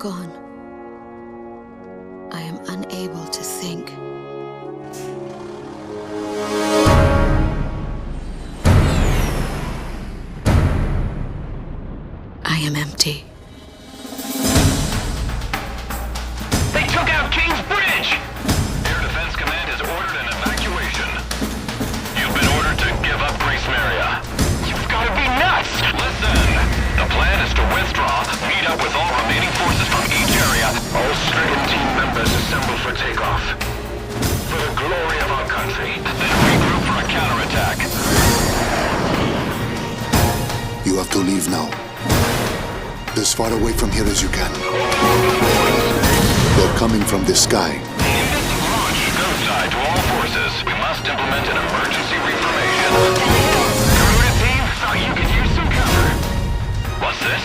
gone, I am unable to think. I am empty. They took out King's Bridge! Air Defense Command has ordered an evacuation. You've been ordered to give up Grace Maria. You've got to be nuts! Listen! The plan is to withdraw, meet up with all remaining forces from each area. All stricken team members assemble for takeoff. For the glory of our country. Then regroup for a counterattack. You have to leave now. As far away from here as you can. They're coming from the sky. Launch, go side to all forces. We must implement an emergency reformation. Carter team, thought you could use some cover. What's this?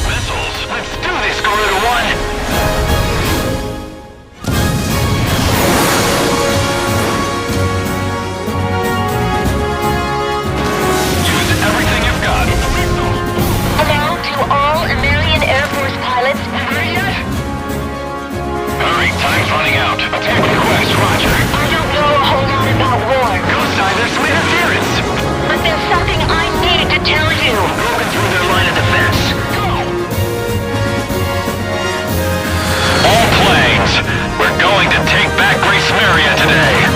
Missiles. Let's do this, Garuda 1! Time's running out. Attack request, roger. I don't know a whole lot about war. Go side, there's some interference. But there's something I need to tell you. Broken through their line of defense. Go! All planes, we're going to take back Grace Maria today.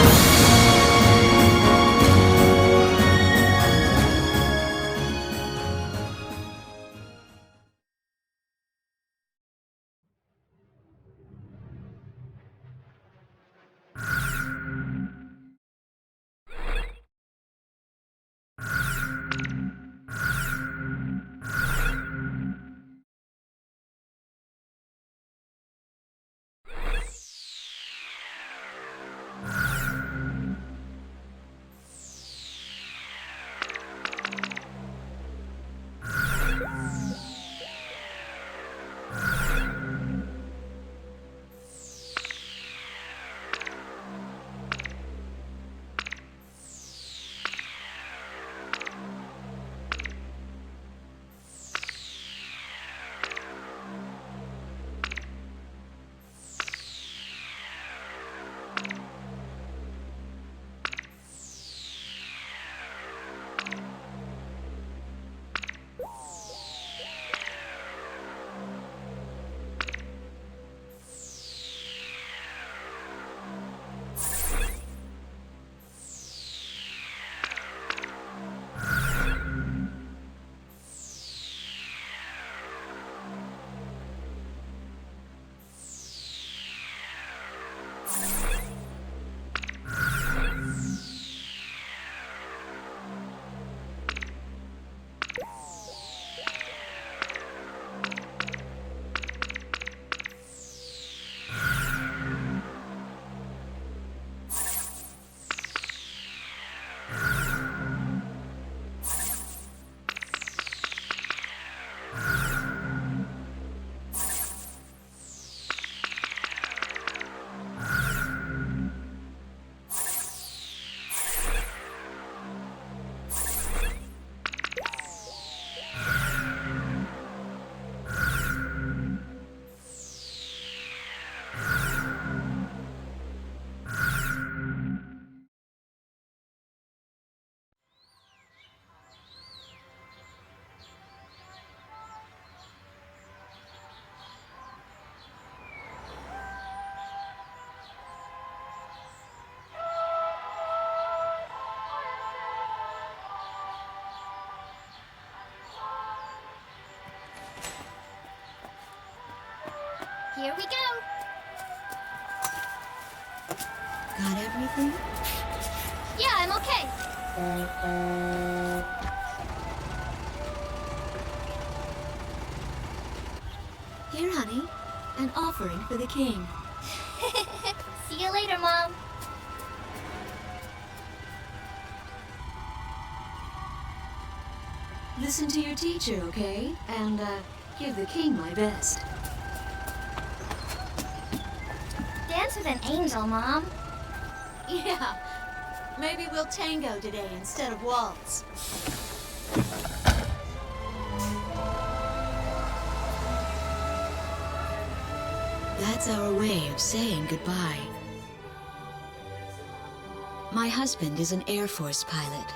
Here we go. Got everything? Yeah, I'm okay. Here, honey. An offering for the king. See you later, Mom. Listen to your teacher, okay? And, give the king my best. Dance with an angel, Mom. Yeah. Maybe we'll tango today instead of waltz. It's our way of saying goodbye. My husband is an Air Force pilot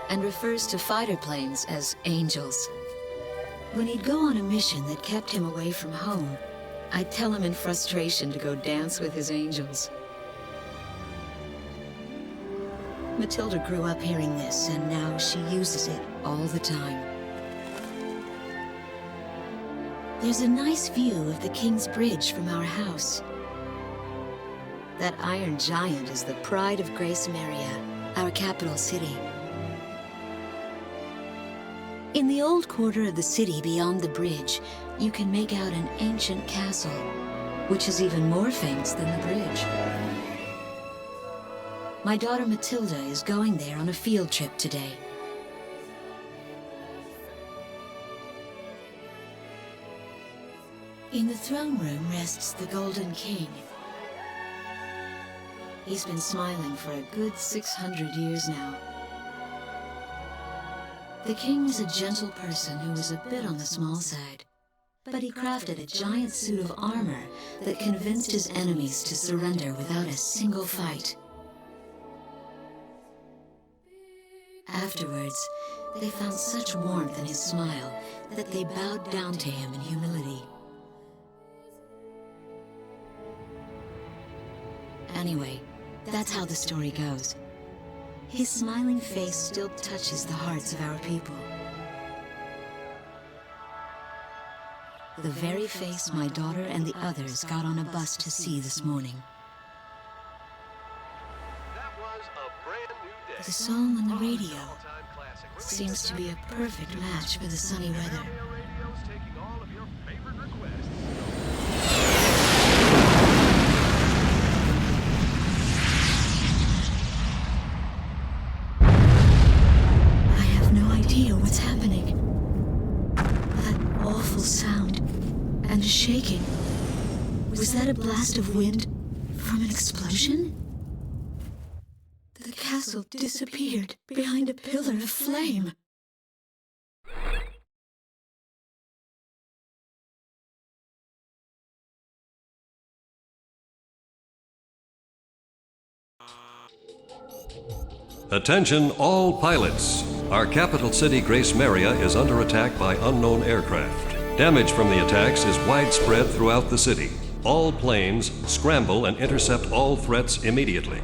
and refers to fighter planes as angels. When he'd go on a mission that kept him away from home, I'd tell him in frustration to go dance with his angels. Matilda grew up hearing this, and now she uses it all the time. There's a nice view of the King's Bridge from our house. That iron giant is the pride of Grace Maria, our capital city. In the old quarter of the city beyond the bridge, you can make out an ancient castle, which is even more famous than the bridge. My daughter Matilda is going there on a field trip today. In the throne room rests the Golden King. He's been smiling for a good 600 years now. The king was a gentle person who was a bit on the small side, but he crafted a giant suit of armor that convinced his enemies to surrender without a single fight. Afterwards, they found such warmth in his smile that they bowed down to him in humility. Anyway, that's how the story goes. His smiling face still touches the hearts of our people. The very face my daughter and the others got on a bus to see this morning. The song on the radio seems to be a perfect match for the sunny weather. I have no idea what's happening. That awful sound and shaking. Was that a blast of wind from an explosion? The castle disappeared behind a pillar of flame. Attention all pilots. Our capital city Grace Maria is under attack by unknown aircraft. Damage from the attacks is widespread throughout the city. All planes scramble and intercept all threats immediately.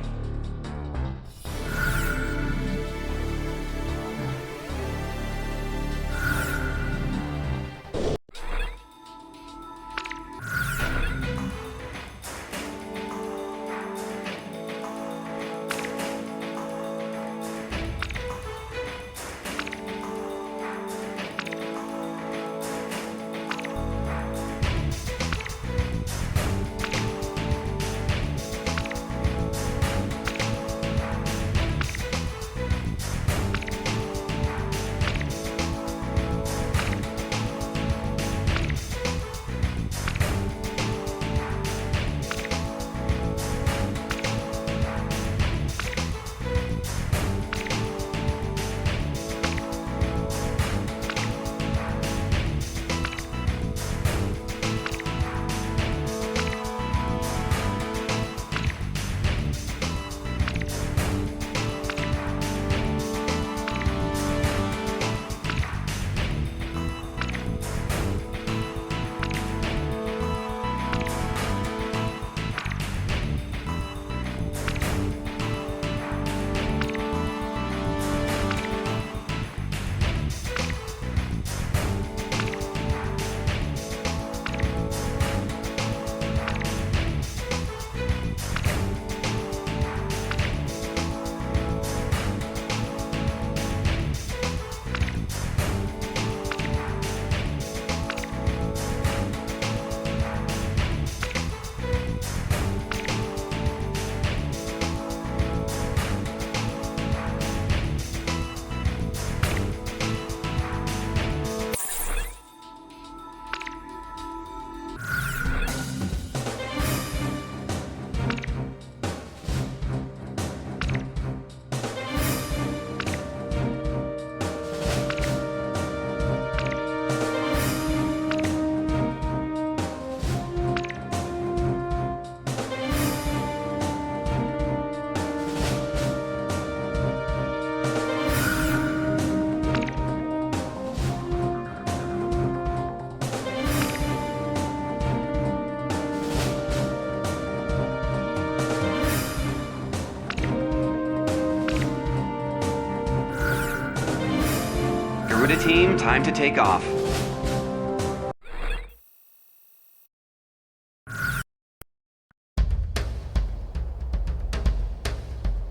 Garuda team, time to take off.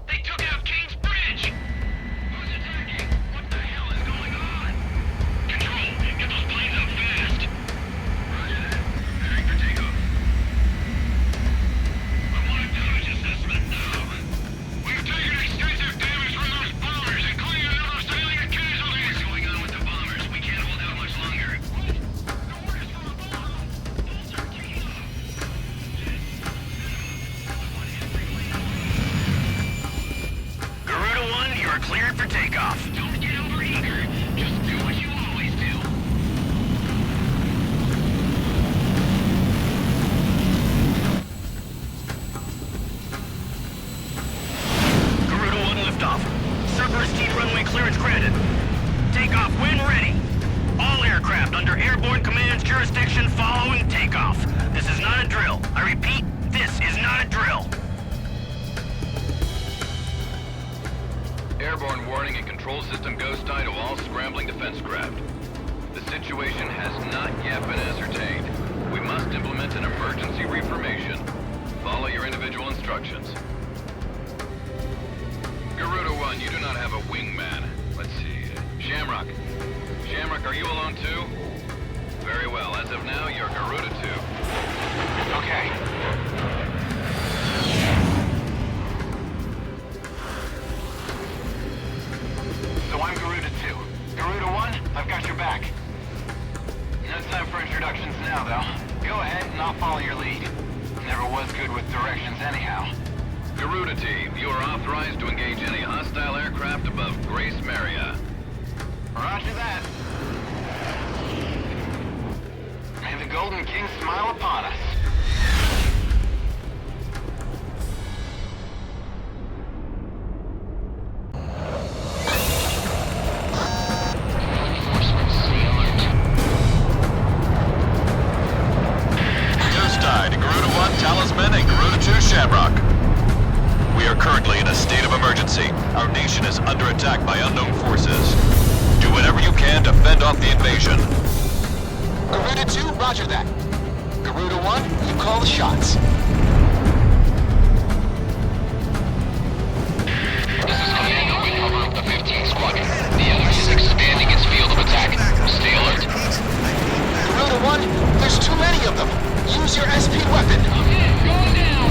They took out King's Bridge! Who's attacking? What the hell is going on? Control, get those planes up fast! Roger that. Preparing for takeoff. I want a damage assessment now. We've taken extensive damage from those bombers, including a number of civilian casualties. What's going on with the bombers? We can't hold out much longer. What? The orders from above! Bolts are kicking off! Garuda 1, you are cleared for takeoff. Don't get overeager. Just do what you always do. Garuda 1 liftoff. Serpentine runway clearance granted. Takeoff when ready. All aircraft under Airborne Command's jurisdiction following takeoff. This is not a drill. I repeat, this is not a drill. Airborne warning and control system ghost eye to all scrambling defense craft. The situation has not yet been ascertained. We must implement an emergency reformation. Follow your individual instructions. Garuda 1, you do not have a wingman. Let's see. Shamrock. Shamrock, are you alone too? Very well. As of now, you're Garuda 2. Okay. So I'm Garuda 2. Garuda 1, I've got your back. No time for introductions now, though. Go ahead and I'll follow your lead. Never was good with directions anyhow. Garuda team, you are authorized to engage any hostile aircraft above Grace Maria. Roger that. May the Golden King smile upon us. Ghost Eye to Garuda 1 Talisman and Garuda 2 Shamrock. We are currently in a state of emergency. Our nation is under attack by unknown forces. Do whatever you can to fend off the invasion. Garuda 2, roger that. Garuda 1, you call the shots. This is Commando in cover of the 15th Squadron. The enemy is expanding its field of attack. Stay alert. Garuda 1, there's too many of them. Use your SP weapon. Going down.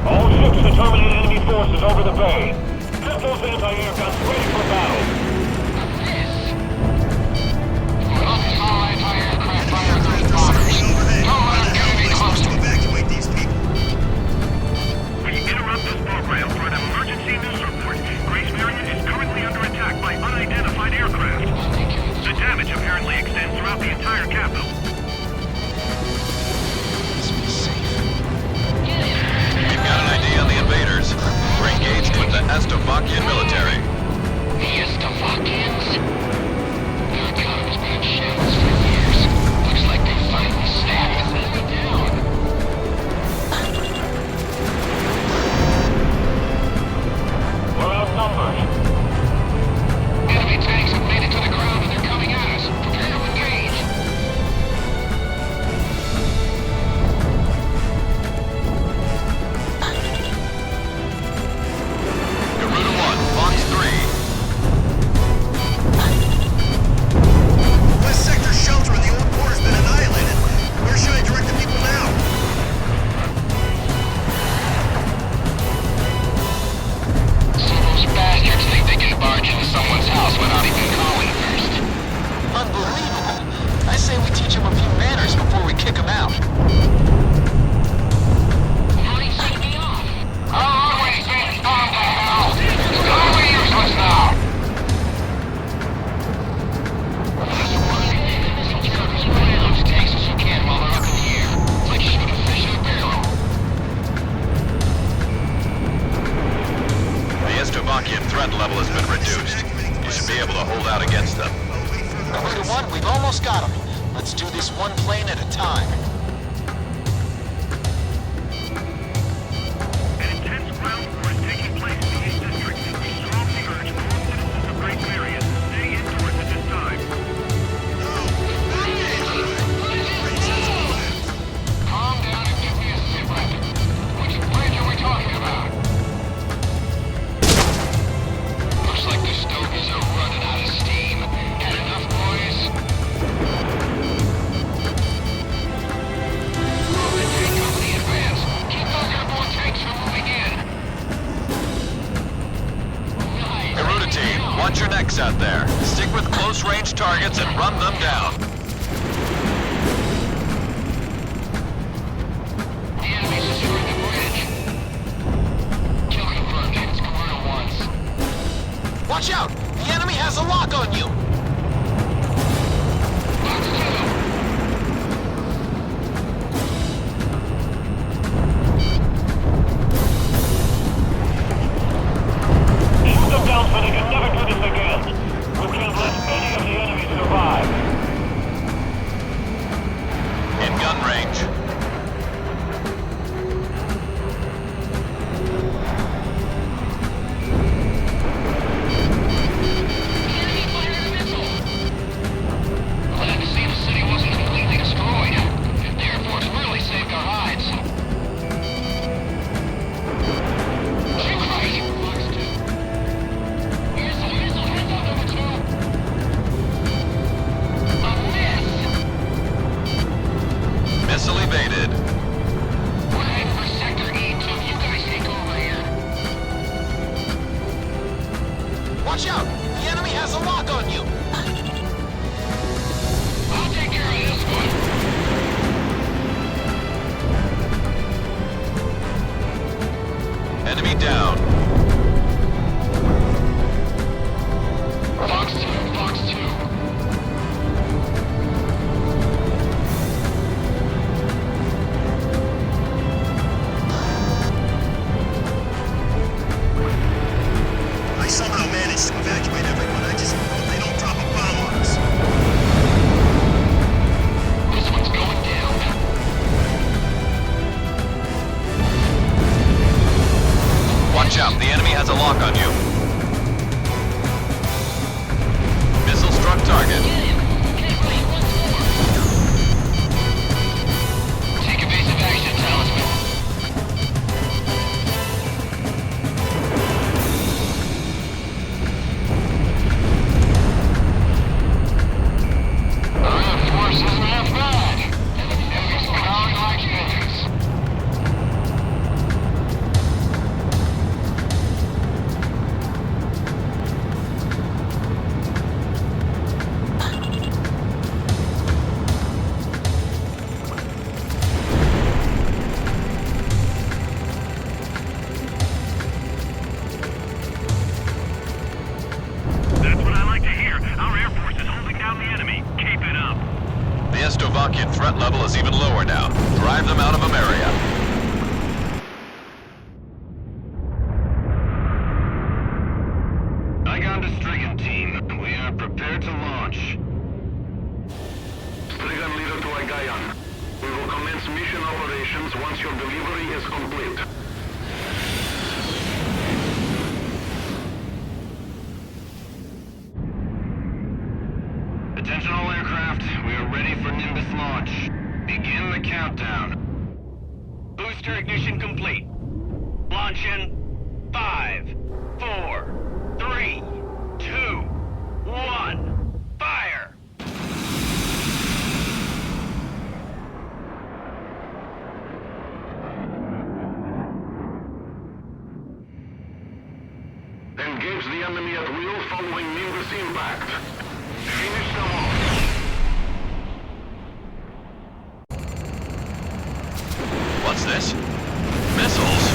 All ships to terminate enemy forces over the bay. Get those anti-air guns ready for battle. All anti-aircraft fire group bombers. Don't let them get any closer. Evacuate these people. We interrupt this program for an emergency news report. Grace Maria is currently under attack by unidentified aircraft. The damage apparently extends throughout the entire capital. We've got an idea on the invaders. We're engaged with the Estovakian military. The Estovakians? Their economy's been in shambles for years. Looks like they finally snapped it down. We're outnumbered. Enemy tanks have made it to the ground and they're coming at us. Prepare to engage. Garuda 1, Fox 3. West sector shelter in the old quarter's been annihilated. Where should I direct the people now? So those bastards think they can barge into someone's house without even calling first. Unbelievable. I say we teach them a few manners before we kick them out. How do you shake me off? Always been bombed to hell! It's totally useless now! As many of those tanks as you can while they're up in the air. It's like shooting a fish in a barrel. The Estovakian threat level has been reduced. You should be able to hold out against them. Garuda 1, we've almost got them. Let's do this one plane at a time. An intense ground war is taking place in the East District. We strongly urge all citizens of Grace mechs out there. Stick with close-range targets and run them down. The enemy's securing the bridge. Kill confirmed. It's Garuda 1. Watch out! The enemy has a lock on you! Box 2. Shoot them down so they can never do this again. We can't let any of the enemy survive. In gun range. The enemy fired a missile. Glad to see the city wasn't completely destroyed. The Air Force really saved our hides. Shoot right! Box 2. Missile, heads up, number 2. A miss! Missile evaded. We're heading for Sector E2. You guys take over here. Watch out! The enemy has a lock on you! I'll take care of this one. Enemy down. Box 2, Box 2. I somehow managed to evacuate everyone. I just hope they don't drop a bomb on us. This one's going down. Watch out, the enemy has a lock on you. Missile struck target. Get him! Get ready once more! Take evasive action, Talisman. That force isn't half bad. Enemy's powering like engines. That's what I like to hear. Our Air Force is holding down the enemy. Keep it up. The Estovakian threat level is even lower now. Drive them out of Ameria. Igon to Strigan team. We are prepared to launch. Strigan leader to Igayan. We will commence mission operations once your delivery is complete. Attention all aircraft. We are ready for Nimbus launch. Begin the countdown. Booster ignition complete. Launch in 5, 4, 3, 2, 1. Fire! Engage the enemy at will following Nimbus impact. Finish them off. What's this? Missiles?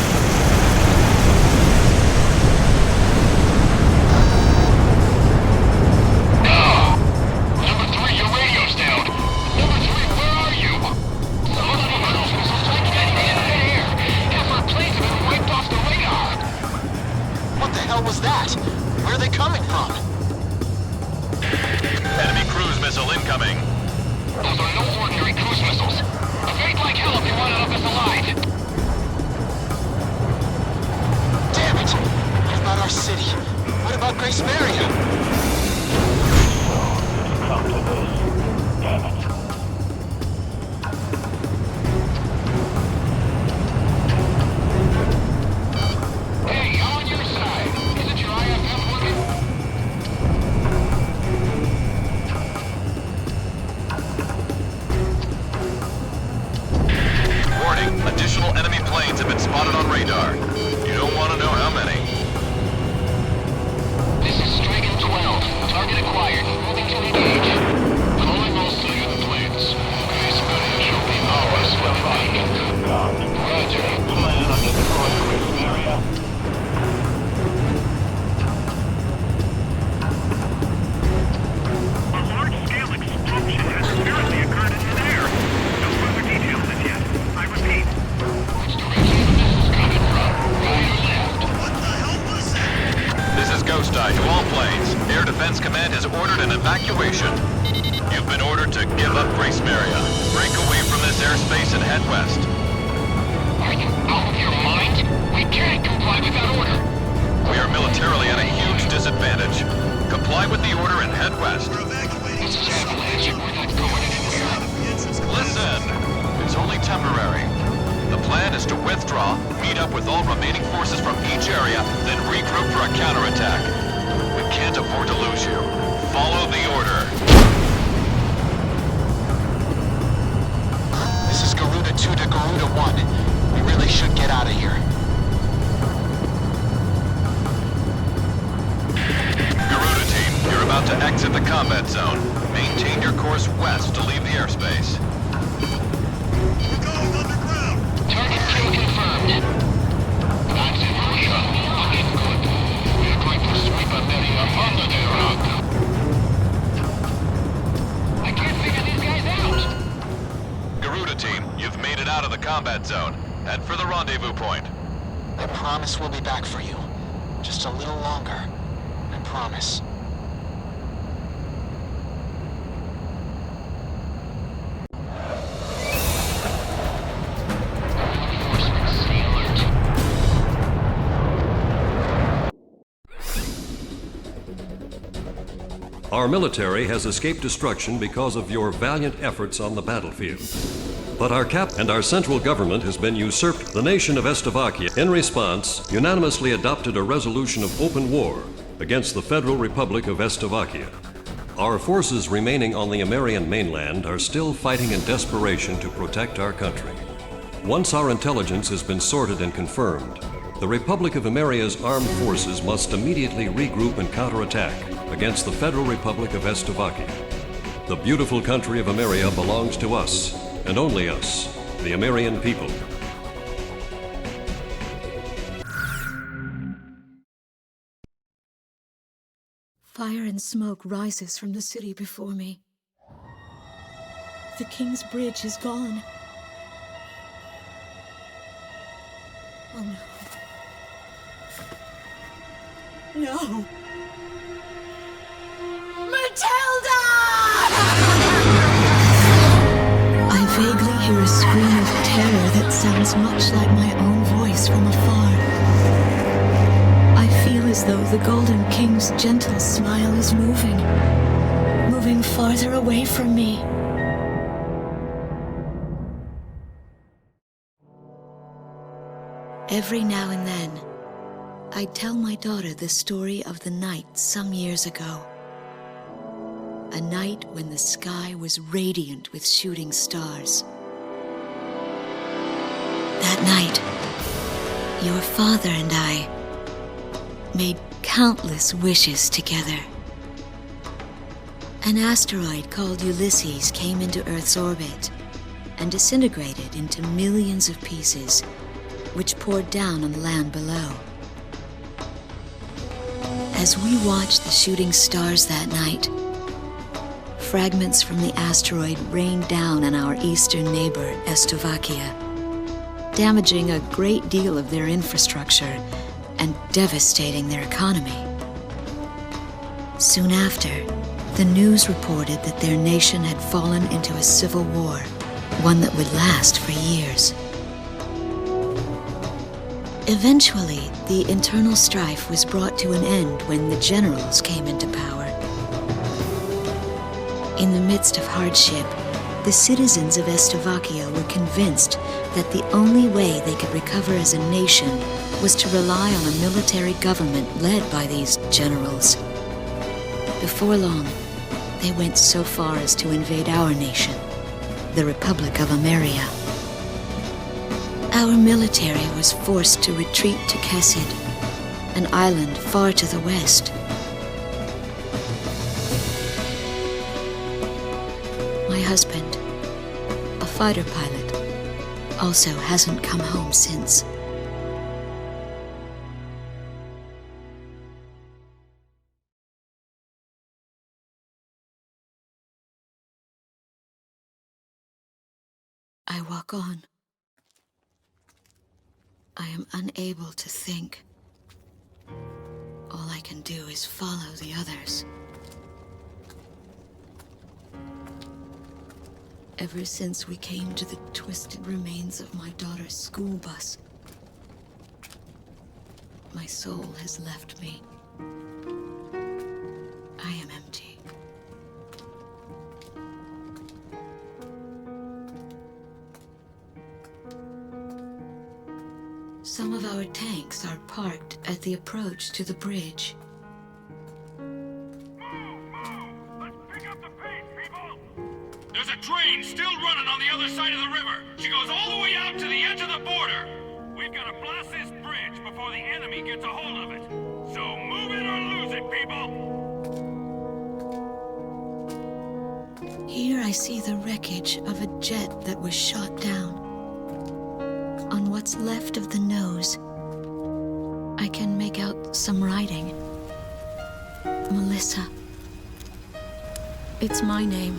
Number 3, your radio's down. Number 3, where are you? Some of the missiles striking enemy in midair. Half our planes have been wiped off the radar. What the hell was that? Where are they coming from? Command has ordered an evacuation. You've been ordered to give up Grace Maria. Break away from this airspace and head west. Are you out of your mind? We can't comply with that order. We are militarily at a huge disadvantage. Comply with the order and head west. This is Avalanche and we're not going anywhere. Listen! It's only temporary. The plan is to withdraw, meet up with all remaining forces from each area, then regroup for a counterattack. We can't afford to lose you. Follow the order. This is Garuda 2 to Garuda 1. We really should get out of here. Garuda team, you're about to exit the combat zone. Maintain your course west to leave the airspace. We're going underground. Target kill confirmed. That's it, Russia. Looking good. We're going to sweep America under the rug. I can't figure these guys out. Garuda team, you've made it out of the combat zone. Head for the rendezvous point. I promise we'll be back for you. Just a little longer. I promise. Our military has escaped destruction because of your valiant efforts on the battlefield. But our central government has been usurped. The nation of Estovakia, in response, unanimously adopted a resolution of open war against the Federal Republic of Estovakia. Our forces remaining on the Amerian mainland are still fighting in desperation to protect our country. Once our intelligence has been sorted and confirmed, the Republic of Ameria's armed forces must immediately regroup and counterattack against the Federal Republic of Estovakia. The beautiful country of Ameria belongs to us, and only us, the Amerian people. Fire and smoke rises from the city before me. The King's Bridge is gone. Oh no. No! Matilda! I vaguely hear a scream of terror that sounds much like my own voice from afar. I feel as though the Golden King's gentle smile is moving farther away from me. Every now and then, I tell my daughter the story of the night some years ago. A night when the sky was radiant with shooting stars. That night, your father and I made countless wishes together. An asteroid called Ulysses came into Earth's orbit and disintegrated into millions of pieces, which poured down on the land below. As we watched the shooting stars that night, fragments from the asteroid rained down on our eastern neighbor, Estovakia, damaging a great deal of their infrastructure and devastating their economy. Soon after, the news reported that their nation had fallen into a civil war, one that would last for years. Eventually, the internal strife was brought to an end when the generals came into power. In the midst of hardship, the citizens of Estovakia were convinced that the only way they could recover as a nation was to rely on a military government led by these generals. Before long, they went so far as to invade our nation, the Republic of Ameria. Our military was forced to retreat to Kesid, an island far to the west. My husband, a fighter pilot, also hasn't come home since. I walk on. I am unable to think. All I can do is follow the others. Ever since we came to the twisted remains of my daughter's school bus, my soul has left me. I am empty. Some of our tanks are parked at the approach to the bridge. Let's pick up the pace, people! There's a train still running on the other side of the river. She goes all the way out to the edge of the border. We've got to blast this bridge before the enemy gets a hold of it. So move it or lose it, people! Here I see the wreckage of a jet that was shot down. On what's left of the nose, I can make out some writing. Melissa. It's my name.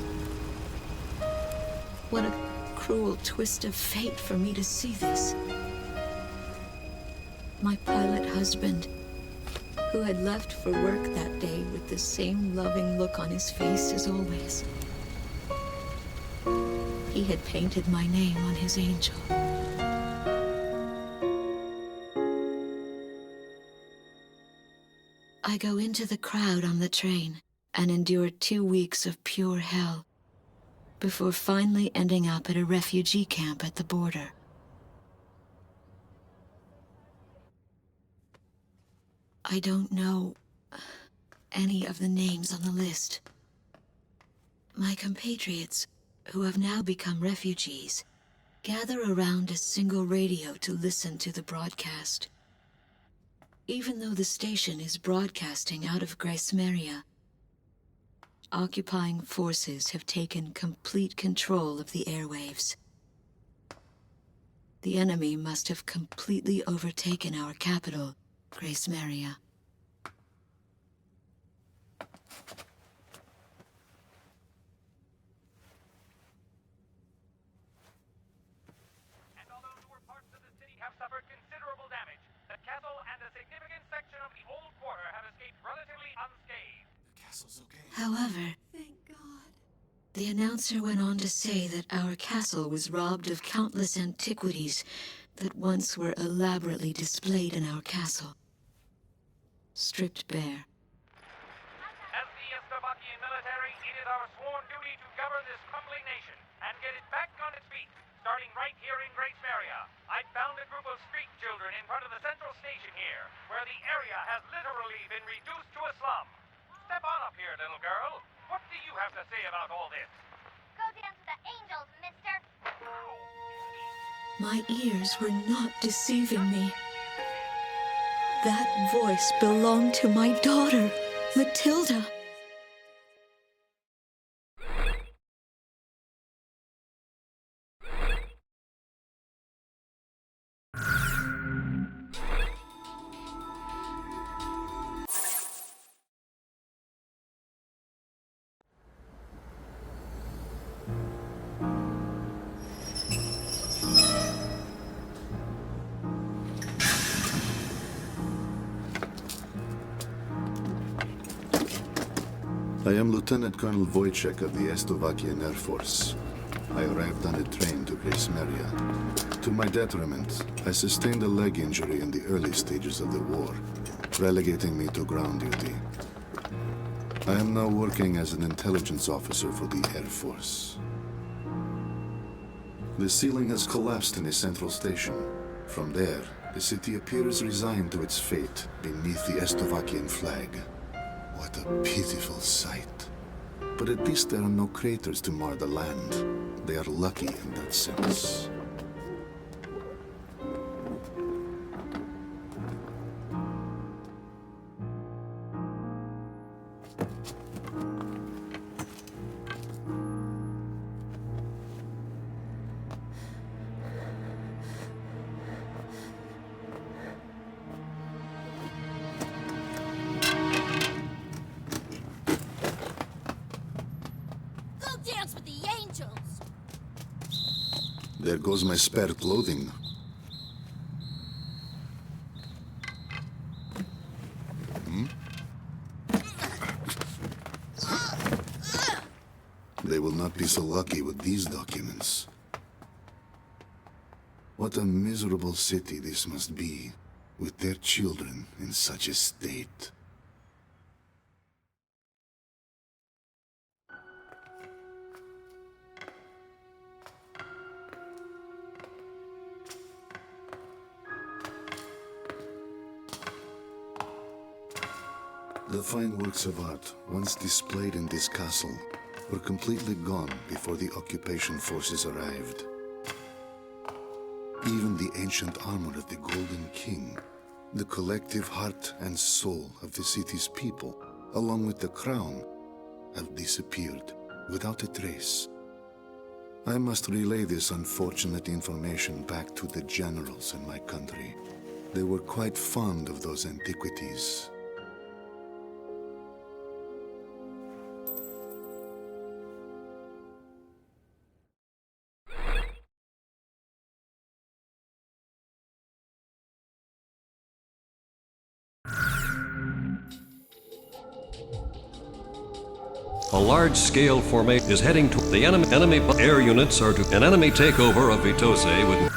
What a cruel twist of fate for me to see this. My pilot husband, who had left for work that day with the same loving look on his face as always. He had painted my name on his angel. I go into the crowd on the train and endure 2 weeks of pure hell before finally ending up at a refugee camp at the border. I don't know any of the names on the list. My compatriots, who have now become refugees, gather around a single radio to listen to the broadcast. Even though the station is broadcasting out of Grace Maria, occupying forces have taken complete control of the airwaves. The enemy must have completely overtaken our capital, Grace Maria. And although newer parts of the city have suffered considerable damage, the castle and a significant section of the old quarter have escaped relatively unscathed. The castle's okay. However, Thank God. the announcer went on to say that our castle was robbed of countless antiquities that once were elaborately displayed in our castle. Stripped bare. As the Slovakian military, it is our sworn duty to govern this crumbling nation and get it back on its feet, starting right here in Grace Maria. I found a group of street children in front of the central station here, where the area has literally been reduced to a slum. Step on up here, little girl. What do you have to say about all this? Go dance with the angels, mister. My ears were not deceiving me. That voice belonged to my daughter, Matilda. I am Lieutenant Colonel Wojciech of the Slovakian Air Force. I arrived on a train to Grace Maria. To my detriment, I sustained a leg injury in the early stages of the war, relegating me to ground duty. I am now working as an intelligence officer for the Air Force. The ceiling has collapsed in the central station. From there, the city appears resigned to its fate beneath the Slovakian flag. What a pitiful sight. But at least there are no craters to mar the land. They are lucky in that sense. Dance with the angels! There goes my spare clothing. they will not be so lucky with these documents. What a miserable city this must be, with their children in such a state. The fine works of art, once displayed in this castle, were completely gone before the occupation forces arrived. Even the ancient armor of the Golden King, the collective heart and soul of the city's people, along with the crown, have disappeared without a trace. I must relay this unfortunate information back to the generals in my country. They were quite fond of those antiquities. A large-scale formation is heading to the enemy air units are to an enemy takeover of Vitose with